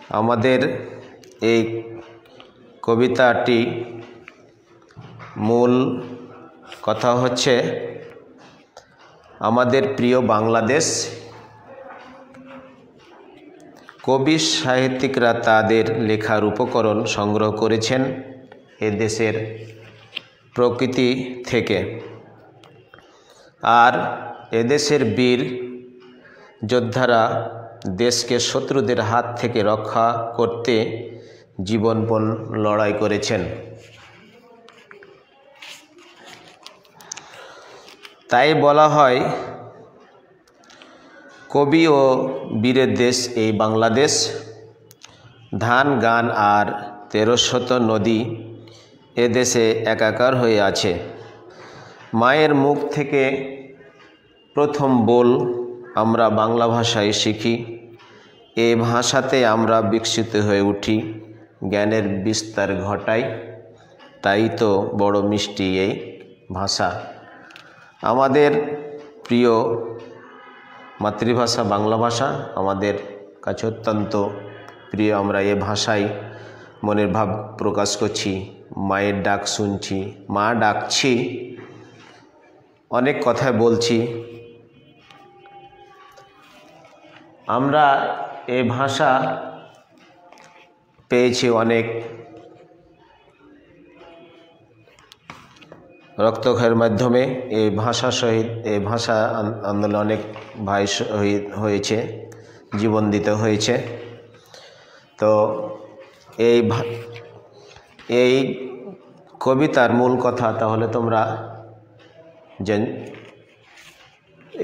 আমাদের এই কবিতাটি মূল কথা হচ্ছে আমাদের প্রিয় বাংলাদেশ। কবি সাহিত্যিকরা তাদের লেখার উপকরণ সংগ্রহ করেছেন এ দেশের প্রকৃতি থেকে, আর এদেশের বীর যোদ্ধারা দেশকে শত্রুদের হাত থেকে রক্ষা করতে জীবনপণ লড়াই করেছেন। তাই বলা হয় কবি ও বীরের দেশ এই বাংলাদেশ। ধান গান আর 1300 নদী এদেশে একাকার হয়ে আছে। মায়ের মুখ থেকে প্রথম বল আমরা বাংলা ভাষায় শিখি। এই ভাষাতে আমরা বিকশিত হয়ে উঠি, জ্ঞানের বিস্তার ঘটাই। তাই তো বড় মিষ্টি এই ভাষা। আমাদের প্রিয় মাতৃভাষা বাংলা ভাষা আমাদের কাছে অত্যন্ত প্রিয়। আমরা এ ভাষায় মনের ভাব প্রকাশ করছি, মায়ের ডাক শুনছি, মা ডাকছি, অনেক কথা বলছি। আমরা এ ভাষা পেয়েছি অনেক রক্তক্ষয়ের মাধ্যমে। এই ভাষা শহীদ, এই ভাষা আন্দোলনে অনেক ভাই শহীদ হয়েছে, জীবন দিতে হয়েছে। তো এই কবিতার মূল কথা তাহলে তোমরা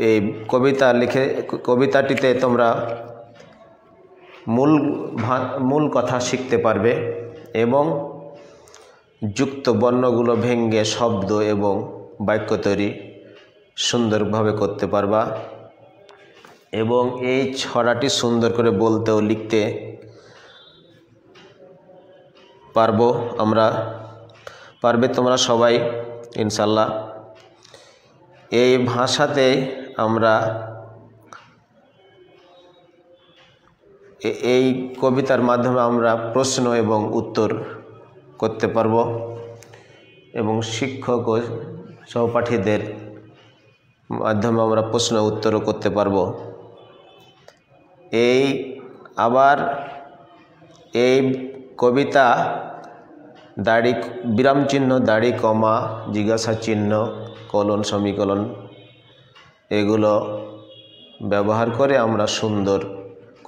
এই কবিতাটিতে তোমরা মূল কথা শিখতে পারবে এবং যুক্ত বর্ণগুলো ভেঙে শব্দ এবং বাক্য তৈরি সুন্দরভাবে করতে পারবা এবং এই ছড়াটি সুন্দর করে বলতে ও লিখতে পারবে তোমরা সবাই ইনশাল্লাহ। এই ভাষাতে আমরা এই কবিতার মাধ্যমে আমরা প্রশ্ন এবং উত্তর করতে পারব এবং শিক্ষক ও সহপাঠীদের মাধ্যমে আমরা প্রশ্ন উত্তরও করতে পারব। এই কবিতা বিরাম চিহ্ন, দাড়ি, কমা, জিজ্ঞাসা চিহ্ন, কলন, সমীকরণ এগুলো ব্যবহার করে আমরা সুন্দর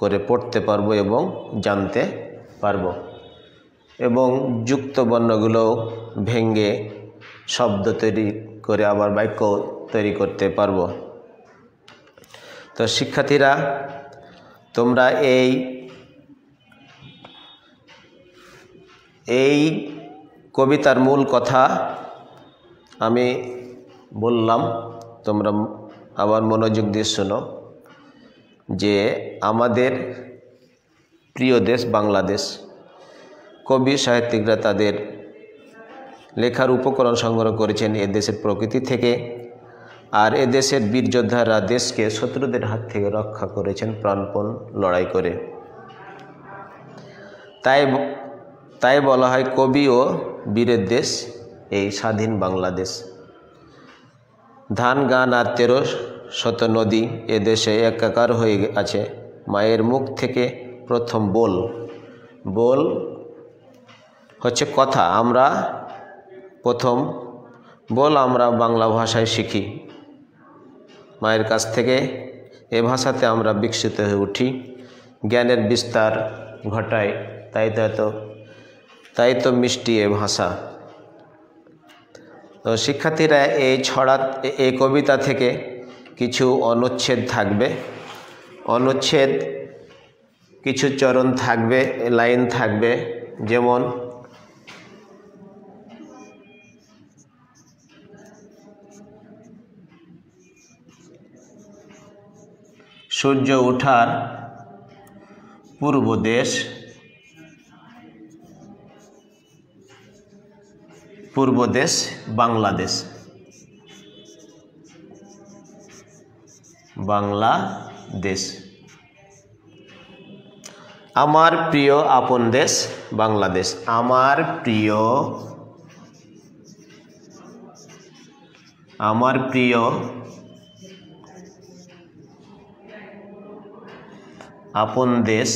করে পড়তে পারবো এবং জানতে পারবো এবং যুক্ত বর্ণগুলো ভেঙে শব্দ তৈরি করে আবার বাক্য তৈরি করতে পারবো। তো শিক্ষার্থীরা, তোমরা এই কবিতার মূল কথা আমি বললাম, তোমরা আবার মনোযোগ দিয়ে শোনো যে আমাদের প্রিয় দেশ বাংলাদেশ। কবি সাহিত্যিকরা তাদের লেখার উপকরণ সংগ্রহ করেছেন এ দেশের প্রকৃতি থেকে, আর এ দেশের বীর যোদ্ধারা দেশকে শত্রুদের হাত থেকে রক্ষা করেছেন প্রাণপণ লড়াই করে। তাই বলা হয় কবি ও বীরের দেশ এই স্বাধীন বাংলাদেশ। ধান গান আর 1300 নদী এ দেশে একাকার হয়ে আছে। মায়ের মুখ থেকে প্রথম বল হচ্ছে কথা। আমরা প্রথম আমরা বাংলা ভাষায় শিখি মায়ের কাছ থেকে। এ ভাষাতে আমরা বিকশিত হয়ে উঠি, জ্ঞানের বিস্তার ঘটাই। তাই তো মিষ্টি এ ভাষা। তো শিক্ষার্থীরা, এই কবিতা থেকে কিছু অনুচ্ছেদ থাকবে, অনুচ্ছেদ কিছু চরণ থাকবে, লাইন থাকবে। যেমন সূর্য ওঠার পূর্ব দেশ, বাংলাদেশ। বাংলাদেশ। আমার প্রিয় আপন দেশ বাংলাদেশ। আমার প্রিয় আপন দেশ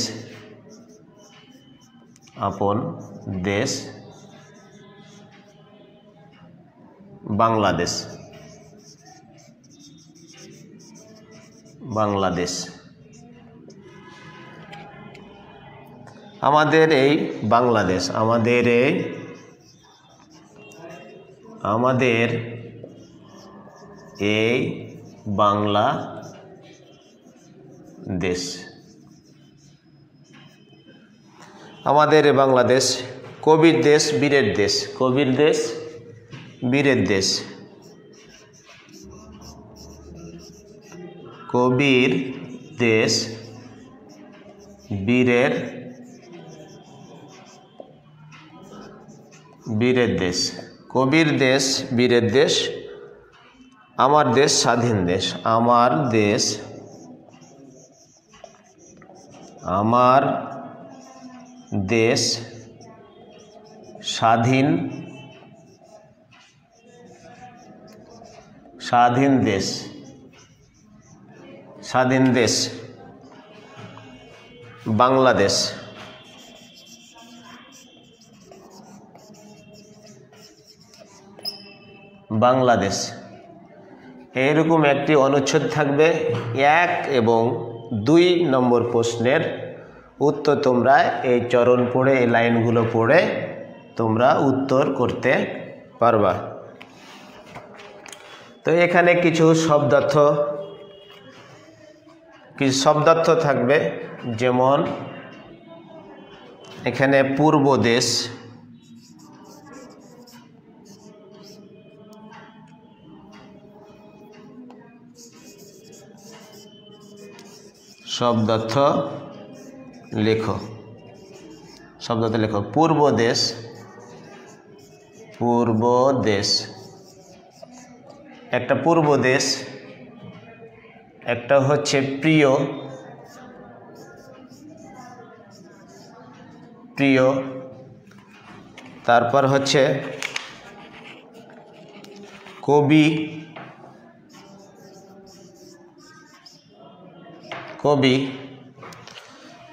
বাংলাদেশ। আমাদের এই বাংলাদেশ, আমাদের এই বাংলাদেশ। আমাদের বাংলাদেশ কবির দেশ, বীরের দেশ। কবির দেশ, বীরের দেশ। কবির দেশ, বীরের দেশ। কবির দেশ, বীরের দেশ। আমার দেশ স্বাধীন দেশ। আমার দেশ স্বাধীন দেশ। বাংলাদেশ। এইরকম একটি অনুচ্ছেদ থাকবে। 1 এবং 2 নম্বর প্রশ্নের উত্তর তোমরা এই চরণ পড়ে, এই লাইনগুলো পড়ে তোমরা উত্তর করতে পারবা। তো এখানে কিছু শব্দার্থ থাকবে, যেমন এখানে পূর্ব দেশ, শব্দার্থ লেখো। পূর্ব দেশ, একটা পূর্ব দেশ, একটা হচ্ছে প্রিয়। তারপর হচ্ছে কবি।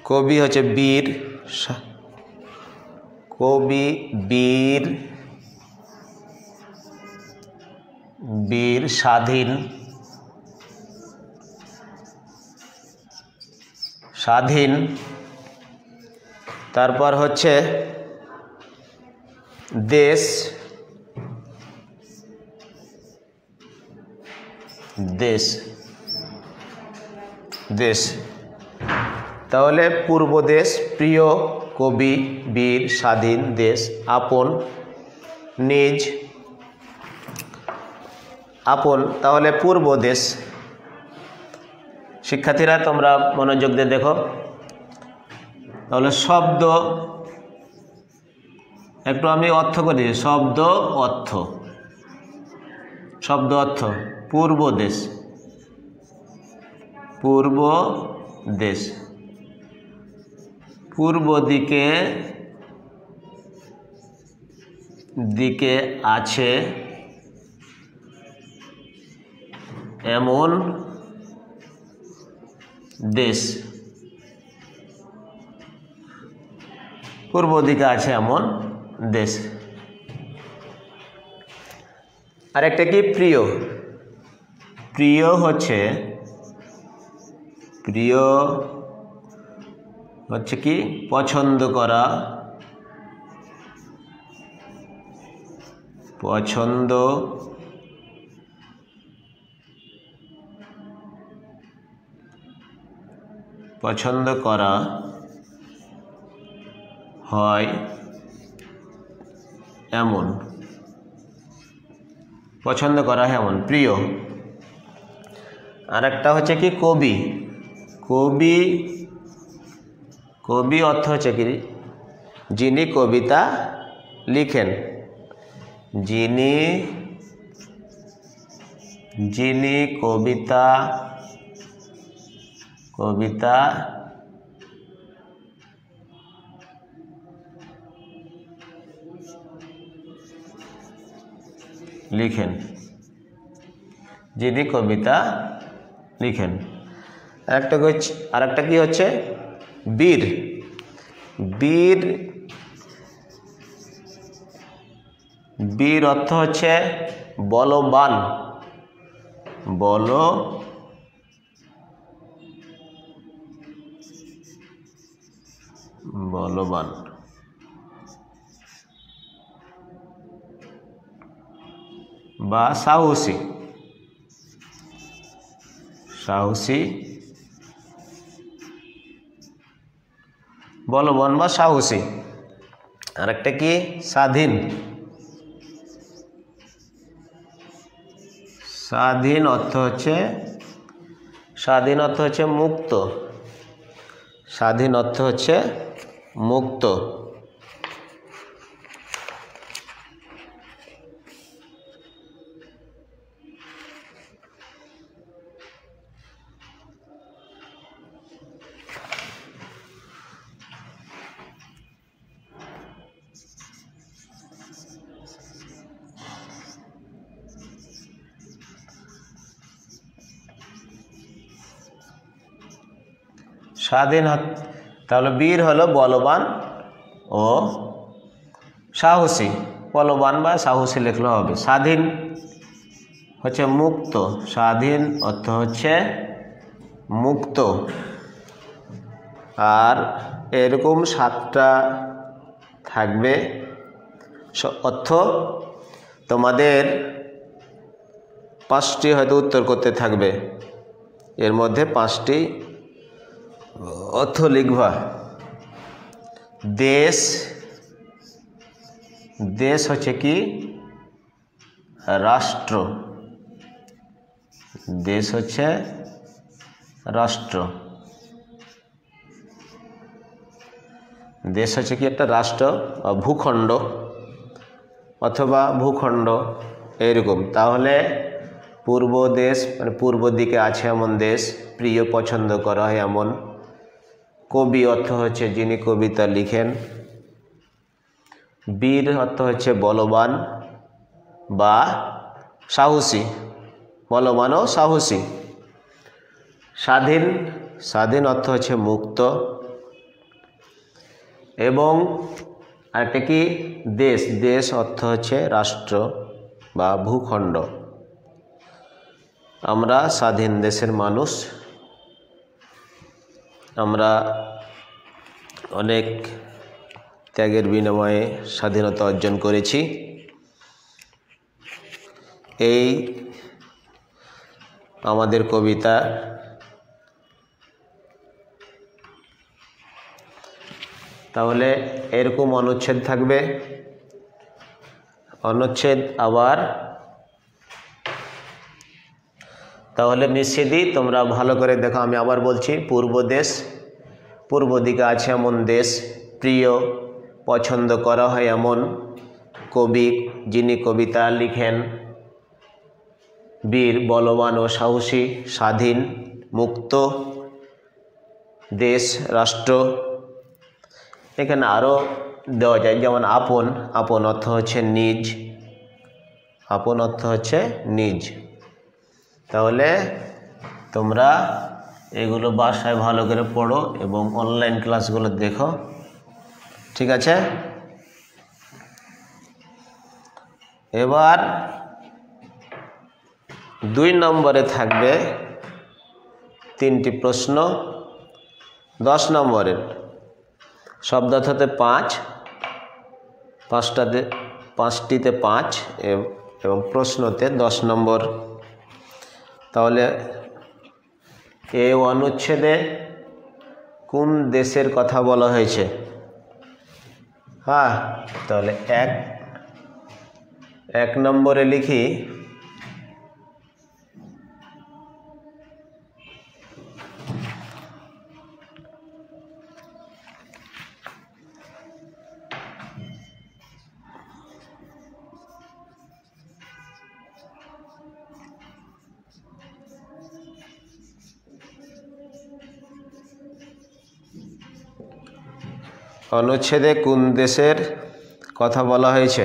কবি হচ্ছে বীর। বীর স্বাধীন। তারপর হচ্ছে দেশ। তাহলে পূর্ব দেশ, প্রিয়, কবি, বীর, স্বাধীন, দেশ, আপন, নিজ, আপন। তাহলে পূর্ব দেশ। শিক্ষার্থীরা তোমরা মনোযোগ দিয়ে দেখো। তাহলে শব্দ একটু আমি অর্থ করি। শব্দ অর্থ পূর্ব দেশ। পূর্ব দিকে আছে এমন দেশ। পূর্ব দিকে আছে এমন দেশ। আর একটা কি প্রিয়। প্রিয় হচ্ছে কি পছন্দ করা। পছন্দ করা হয় এমন। প্রিয়। আর একটা হচ্ছে কি কবি। কবি অর্থ হচ্ছে কি যিনি কবিতা লিখেন। যিনি কবিতা লিখেন, যিনি কবিতা লিখেন। আরেকটা কি হচ্ছে বীর। বীর বীর অর্থ হচ্ছে বলবান, বলবান। বা সাহসী, বলবান বা সাহসী। আরেকটা কি স্বাধীন। স্বাধীন অর্থ হচ্ছে মুক্ত। স্বাধীন অর্থ হচ্ছে মুক্ত। স্বাধীন, তাহলে বীর হলো বলবান ও সাহসী। বলবান বা সাহসী লিখলে হবে। স্বাধীন হচ্ছে মুক্ত। স্বাধীন অর্থ হচ্ছে মুক্ত। আর এরকম 7টা থাকবে অর্থ। তোমাদের 5টি হয়তো উত্তর করতে থাকবে, এর মধ্যে 5টি অর্থ লিখবা। দেশ, দেশ হচ্ছে কি রাষ্ট্র। দেশ হচ্ছে রাষ্ট্র। দেশ হচ্ছে কি একটা রাষ্ট্র, ভূখণ্ড অথবা ভূখণ্ড এরকম। তাহলে পূর্ব দেশ মানে পূর্ব দিকে আছে এমন দেশ, প্রিয় পছন্দ করা হয় এমন। কবি অর্থ হচ্ছে যিনি কবিতা লিখেন। বীর অর্থ হচ্ছে বলবান বা সাহসী, বলবান ও সাহসী। স্বাধীন, স্বাধীন অর্থ হচ্ছে মুক্ত। এবং আরেকটা কি দেশ, দেশ অর্থ হচ্ছে রাষ্ট্র বা ভূখণ্ড। আমরা স্বাধীন দেশের মানুষ। আমরা অনেক ত্যাগের বিনিময়ে স্বাধীনতা অর্জন করেছি। এই আমাদের কবিতা। তাহলে এরকম অনুচ্ছেদ থাকবে। অনুচ্ছেদ আবার তাহলে মিশিয়ে দিই, তোমরা ভালো করে দেখো। আমি আবার বলছি, পূর্ব দেশ, পূর্ব দিকে আছে এমন দেশ, প্রিয় পছন্দ করা হয় এমন কবি যিনি কবিতা লিখেন। বীর বলবান ও সাহসী। স্বাধীন মুক্ত। দেশ রাষ্ট্র। এখানে আরও দেওয়া যায়, যেমন আপন, আপন অর্থ হচ্ছে নিজ। আপন অর্থ হচ্ছে নিজ। তাহলে তোমরা এগুলো বাসায় ভালো করে পড়ো এবং অনলাইন ক্লাসগুলো দেখো, ঠিক আছে? এবার 2 নম্বরে থাকবে 3টি প্রশ্ন। 10 নম্বরের শব্দার্থতে 5, 5টিতে 5 এবং প্রশ্নতে 10 নম্বর। তাহলে এই অনুচ্ছেদে কোন দেশের কথা বলা হয়েছে? হ্যাঁ, তাহলে 1 নম্বরে লিখি অনুচ্ছেদে কোন দেশের কথা বলা হয়েছে?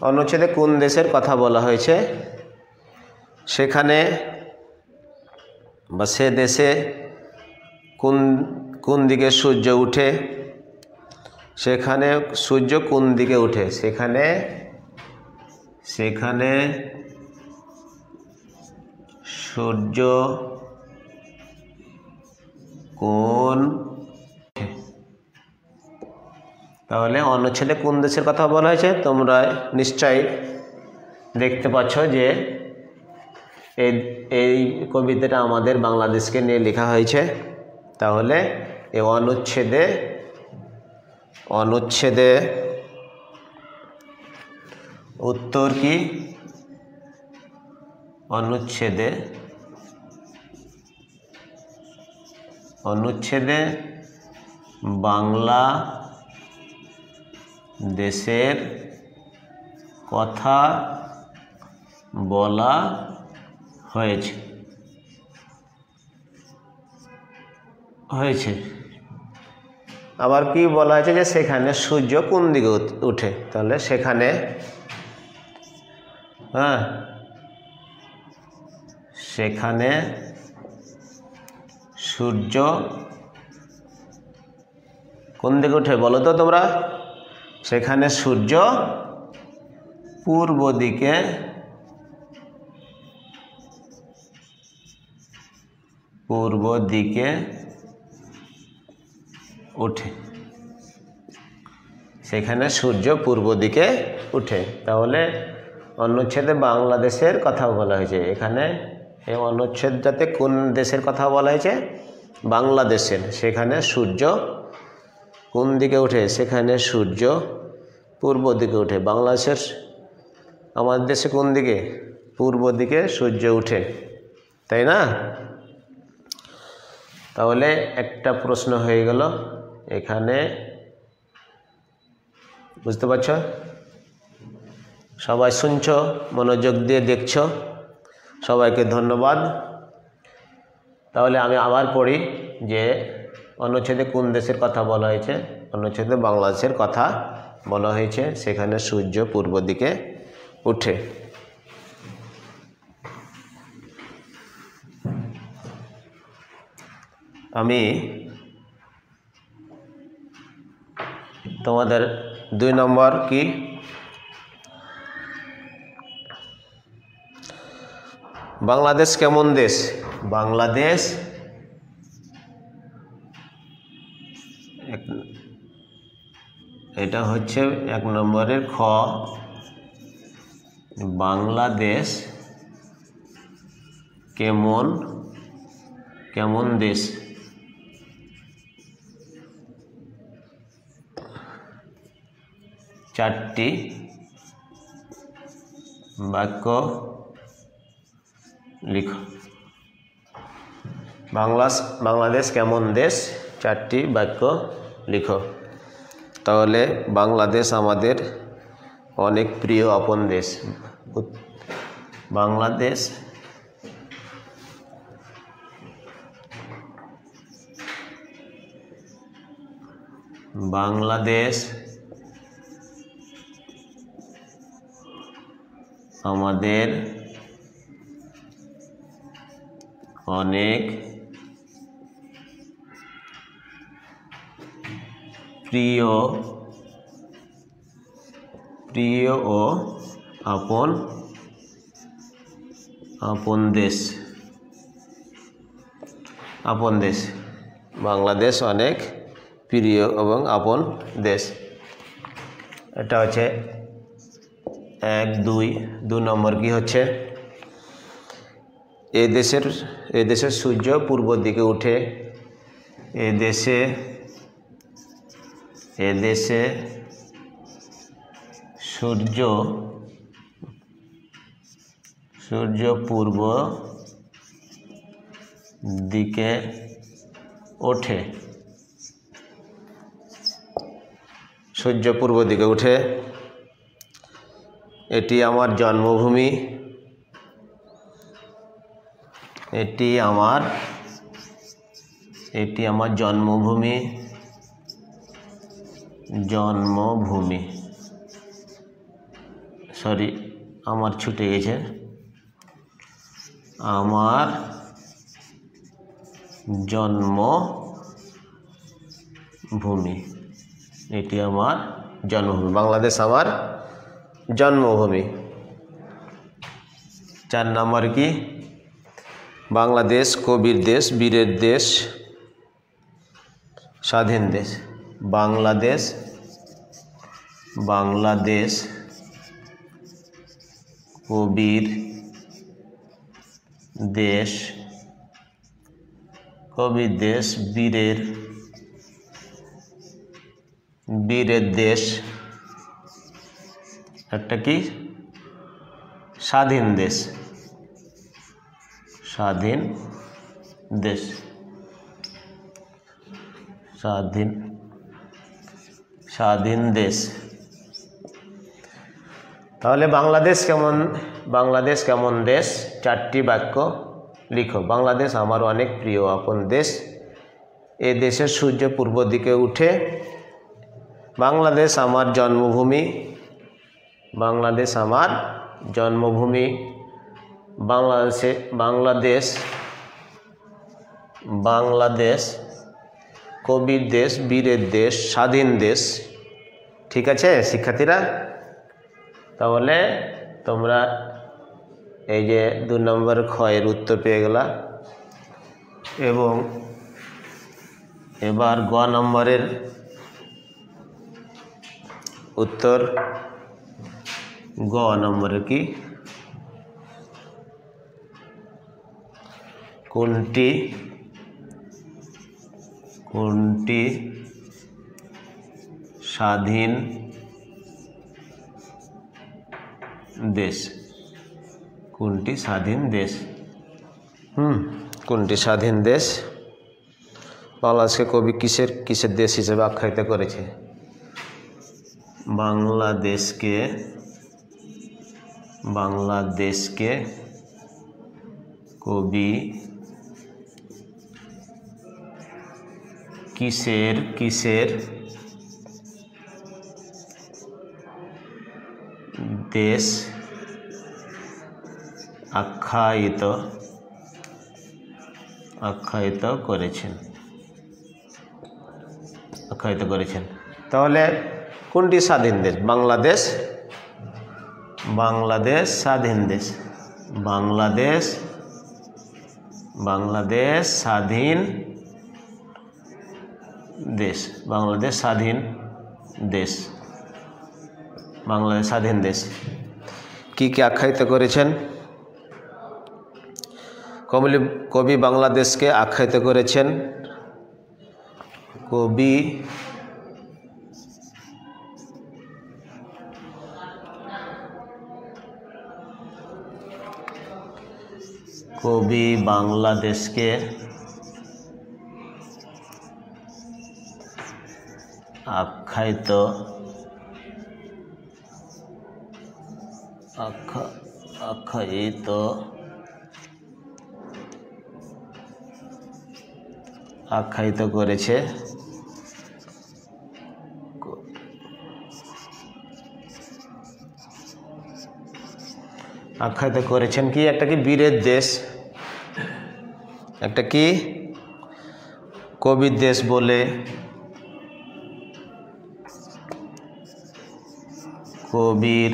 অনুচ্ছেদে কোন দেশের কথা বলা হয়েছে, সেখানে বা সে দেশে কোন কোন দিকে সূর্য উঠে, সেখানে সূর্য কোন দিকে উঠে, সেখানে সেখানে সূর্য কোন, তাহলে অনুচ্ছেদে কোন দেশের কথা বলা হয়েছে তোমরা নিশ্চয়ই দেখতে পাচ্ছ যে এই কবিতাটা আমাদের বাংলাদেশকে নিয়ে লেখা হয়েছে। তাহলে এই অনুচ্ছেদে উত্তর কি? অনুচ্ছেদে বাংলা দেশের কথা বলা হয়েছে। আবার কি বলা হয়েছে যে সেখানে সূর্য কোন দিকে উঠে, তাহলে সেখানে সেখানে সূর্য কোন দিকে উঠে বলো তো তোমরা? সেখানে সূর্য পূর্ব দিকে উঠে, সেখানে সূর্য পূর্ব দিকে উঠে। তাহলে অনুচ্ছেদে বাংলাদেশের কথা বলা হয়েছে। এখানে এই অনুচ্ছেদটাতে কোন দেশের কথা বলা হয়েছে? বাংলাদেশের। সেখানে সূর্য কোন দিকে উঠে? সেখানে সূর্য পূর্ব দিকে উঠে। বাংলাদেশের, আমাদের দেশে কোন দিকে? পূর্ব দিকে সূর্য উঠে, তাই না? তাহলে একটা প্রশ্ন হয়ে গেল এখানে, বুঝতে পারছ? সবাই শুনছ, মনোযোগ দিয়ে দেখছ, সবাইকে ধন্যবাদ। তাহলে আমি আবার পড়ি যে অনুচ্ছেদে কোন দেশের কথা বলা হয়েছে? অনুচ্ছেদে বাংলাদেশের কথা বলা হয়েছে। সেখানে সূর্য পূর্ব দিকে উঠে। আমি তোমাদের 2 নম্বর কি, বাংলাদেশ কেমন দেশ? বাংলাদেশ এটা হচ্ছে 1 নম্বরের খ। বাংলাদেশ কেমন দেশ? চারটি বাক্য লিখো। বাংলাদেশ কেমন দেশ? 4টি বাক্য লিখো। তাহলে বাংলাদেশ আমাদের অনেক প্রিয় আপন দেশ। বাংলাদেশ আমাদের অনেক প্রিয় ও আপন দেশ। বাংলাদেশ অনেক প্রিয় এবং আপন দেশ। এটা হচ্ছে 1, 2 নম্বর কি হচ্ছে? এই দেশের সূর্য পূর্ব দিকে উঠে। এ দেশে সূর্য পূর্ব দিকে ওঠে। সূর্য পূর্ব দিকে উঠে। এটি আমার জন্মভূমি। এটি আমার জন্মভূমি। সরি আমার ছুটে গেছে, আমার জন্মভূমি, এটি আমার জন্মভূমি, বাংলাদেশ আমার জন্মভূমি। 4 নম্বর কি, বাংলাদেশ কবির দেশ, বীরের দেশ, স্বাধীন দেশ। বাংলাদেশ কবির দেশ, বীরের দেশ, একটা কি স্বাধীন দেশ, স্বাধীন দেশ। তাহলে বাংলাদেশ কেমন দেশ, 4টি বাক্য লিখো। বাংলাদেশ আমার অনেক প্রিয় আপন দেশ, এ দেশের সূর্য পূর্ব দিকে উঠে। বাংলাদেশ আমার জন্মভূমি, বাংলাদেশ কবির দেশ, বীরের দেশ, স্বাধীন দেশ। ঠিক আছে শিক্ষার্থীরা? তাহলে তোমরা এই যে 2 নম্বর ক্ষয়ের উত্তর পেয়ে গেলা, এবং এবার গ নম্বরের উত্তর। গ নম্বরে কি, কোনটি স্বাধীন দেশ? কোনটি স্বাধীন দেশ? কোনটি স্বাধীন দেশ? বাংলাদেশকে কবি কিসের দেশ হিসেবে আখ্যায়িত করেছে? বাংলাদেশকে কবি কিসের দেশ আখ্যায়িত করেছেন? তাহলে কোনটি স্বাধীন দেশ? বাংলাদেশ স্বাধীন দেশ। বাংলাদেশ স্বাধীন দেশ। বাংলাদেশ স্বাধীন দেশ। কি আখ্যায়িত করেছেন? কবি বাংলাদেশকে আখ্যায়িত করেছেন, কবি বাংলাদেশকে আখ্যায়িত করেছে করেছেন কি? একটা কি বীরের দেশ, একটা কি কবির দেশ বলে, কবির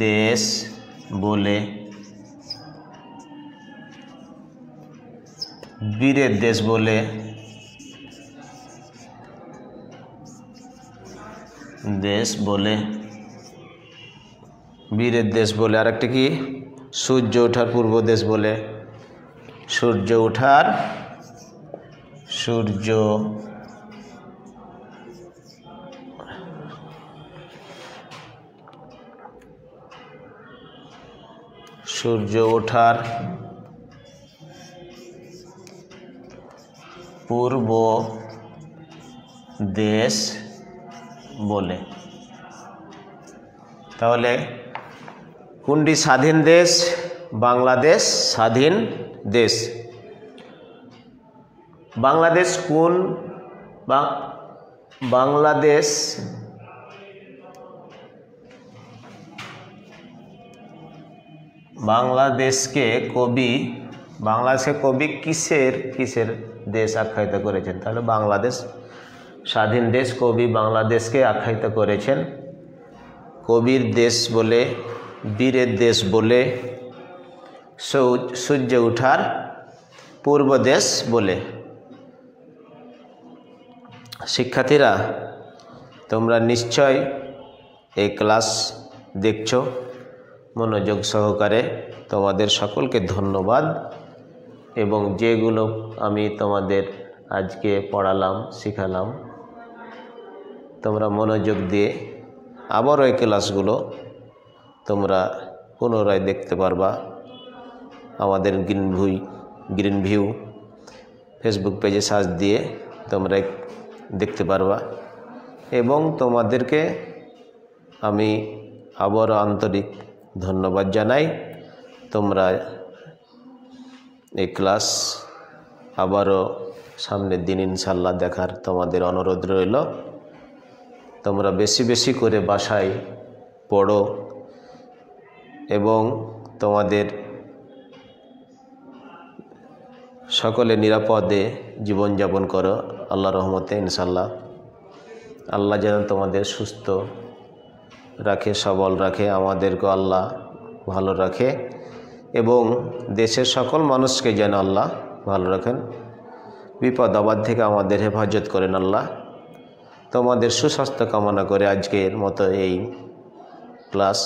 দেশ বলে, বীরের দেশ বলে, বীরের দেশ বলে, আর একটা কি সূর্য ওঠার পূর্ব দেশ বলে, সূর্য ওঠার পূর্ব দেশ বলে। তাহলে কোনটি স্বাধীন দেশ? বাংলাদেশ স্বাধীন দেশ। বাংলাদেশ বাংলাদেশকে কবি কিসের দেশ আখ্যায়িত করেছেন? তাহলে বাংলাদেশ স্বাধীন দেশ। কবি বাংলাদেশকে আখ্যায়িত করেছেন কবির দেশ বলে, বীরের দেশ বলে, সূর্য ওঠার পূর্ব দেশ বলে। শিক্ষার্থীরা, তোমরা নিশ্চয় এই ক্লাস দেখছো মনোযোগ সহকারে। তোমাদের সকলকে ধন্যবাদ। এবং যেগুলো আমি তোমাদের আজকে পড়ালাম, শিখালাম, তোমরা মনোযোগ দিয়ে আবারও এই ক্লাসগুলো তোমরা পুনরায় দেখতে পারবা। আমাদের গ্রিন ভিউ ফেসবুক পেজে সার্চ দিয়ে তোমরা দেখতে পারবা। এবং তোমাদেরকে আমি আবারও আন্তরিক ধন্যবাদ জানাই। তোমরা এই ক্লাস আবারও সামনের দিন ইনশাল্লাহ দেখার তোমাদের অনুরোধ রইল। তোমরা বেশি বেশি করে বাসায় পড়ো এবং তোমাদের সকলে নিরাপদে জীবনযাপন করো আল্লাহর রহমতে ইনশাল্লাহ। আল্লাহ যেন তোমাদের সুস্থ রাখে, সবল রাখে, আমাদেরকে আল্লাহ ভালো রাখে এবং দেশের সকল মানুষকে যেন আল্লাহ ভালো রাখেন, বিপদ আপদ থেকে আমাদের হেফাজত করেন আল্লাহ। তোমাদের সুস্বাস্থ্য কামনা করে আজকের মতো এই ক্লাস